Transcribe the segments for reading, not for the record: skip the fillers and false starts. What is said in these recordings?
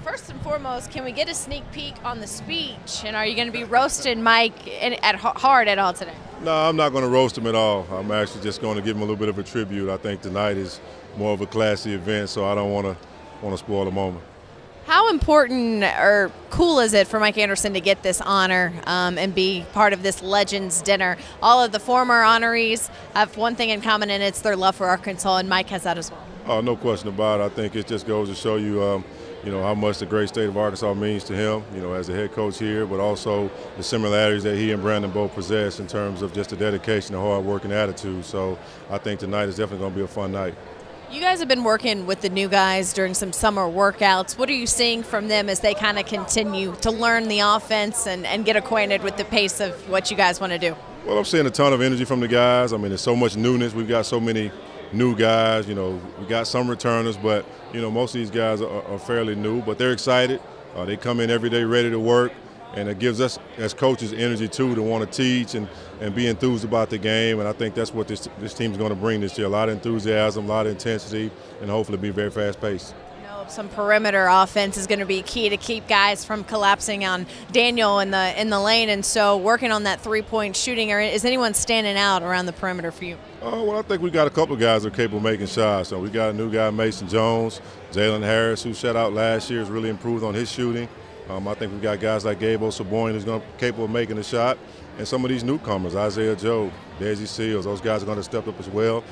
first and foremost, can we get a sneak peek on the speech? And are you going to be roasting Mike hard at all today? No, I'm not going to roast him at all. I'm actually just going to give him a little bit of a tribute. I think tonight is more of a classy event, so I don't want to spoil the moment. How important or cool is it for Mike Anderson to get this honor and be part of this Legends Dinner? All of the former honorees have one thing in common, and it's their love for Arkansas, and Mike has that as well. Oh, no question about it. I think it just goes to show you, how much the great state of Arkansas means to him, as a head coach here, but also the similarities that he and Brandon both possess in terms of just the dedication, the hard work, and attitude. So I think tonight is definitely going to be a fun night. You guys have been working with the new guys during some summer workouts. What are you seeing from them as they kind of continue to learn the offense and get acquainted with the pace of what you guys want to do? Well, I'm seeing a ton of energy from the guys. I mean, there's so much newness. We've got so many new guys. We got some returners, but, most of these guys are fairly new, but they're excited. They come in every day ready to work, and it gives us as coaches energy, too, to want to teach and be enthused about the game. And I think that's what this team's going to bring this year, a lot of enthusiasm, a lot of intensity, and hopefully be very fast-paced. Some perimeter offense is going to be key to keep guys from collapsing on Daniel in the lane, and so working on that three-point shooting. Or is anyone standing out around the perimeter for you? Well, I think we got a couple of guys that are capable of making shots. So we got a new guy, Mason Jones, Jalen Harris, who shut out last year, has really improved on his shooting. I think we've got guys like Gabe Osaboyan who's going to be capable of making a shot. And some of these newcomers, Isaiah Joe, Desi Seals, those guys are going to step up as well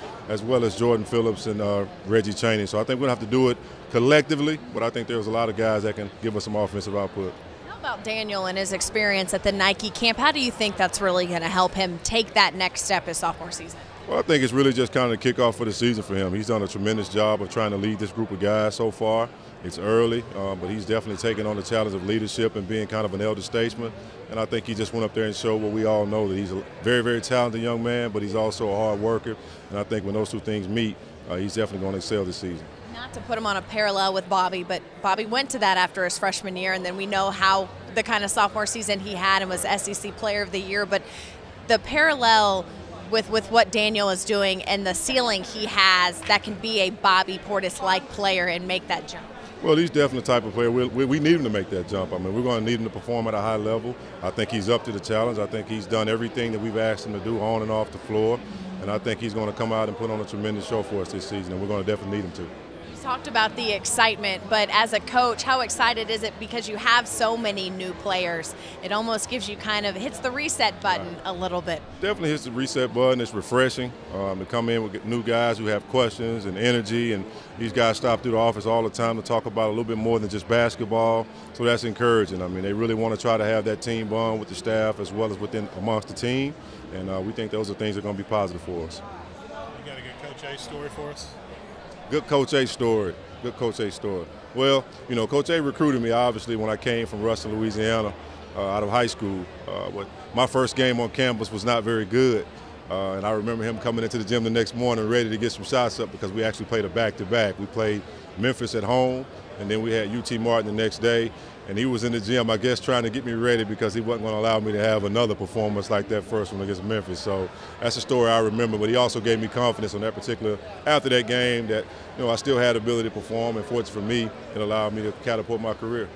as Jordan Phillips and Reggie Chaney. So I think we're going to have to do it collectively, but I think there's a lot of guys that can give us some offensive output. How about Daniel and his experience at the Nike camp? How do you think that's really going to help him take that next step his sophomore season? Well, I think it's really just kind of the kickoff for the season for him. He's done a tremendous job of trying to lead this group of guys so far. It's early, but he's definitely taken on the challenge of leadership and being kind of an elder statesman. And I think he just went up there and showed what we all know, that he's a very, very talented young man, but he's also a hard worker. And I think when those two things meet, he's definitely going to excel this season. Not to put him on a parallel with Bobby, but Bobby went to that after his freshman year, and then we know how the kind of sophomore season he had and was SEC Player of the Year. But the parallel with what Daniel is doing and the ceiling he has, that can be a Bobby Portis-like player and make that jump. Well, he's definitely the type of player we need him to make that jump. I mean, we're going to need him to perform at a high level. I think he's up to the challenge. I think he's done everything that we've asked him to do on and off the floor. And I think he's going to come out and put on a tremendous show for us this season, and we're going to definitely need him to. Talked about the excitement, but as a coach, how excited is it because you have so many new players? It almost gives you hits the reset button a little bit. Definitely hits the reset button. It's refreshing to come in with new guys who have questions and energy, and these guys stop through the office all the time to talk about a little bit more than just basketball. So that's encouraging. I mean, they really want to try to have that team bond with the staff as well as amongst the team, and we think those are things that are going to be positive for us. You got a good Coach A story for us? Good Coach A story. Well, Coach A recruited me, obviously, when I came from Ruston, Louisiana, out of high school. But my first game on campus was not very good. And I remember him coming into the gym the next morning ready to get some shots up because we actually played a back-to-back. We played Memphis at home, and then we had UT Martin the next day. And he was in the gym, I guess, trying to get me ready because he wasn't going to allow me to have another performance like that first one against Memphis. So that's a story I remember. But he also gave me confidence on that after that game that, I still had the ability to perform. And fortunately for me, it allowed me to catapult my career.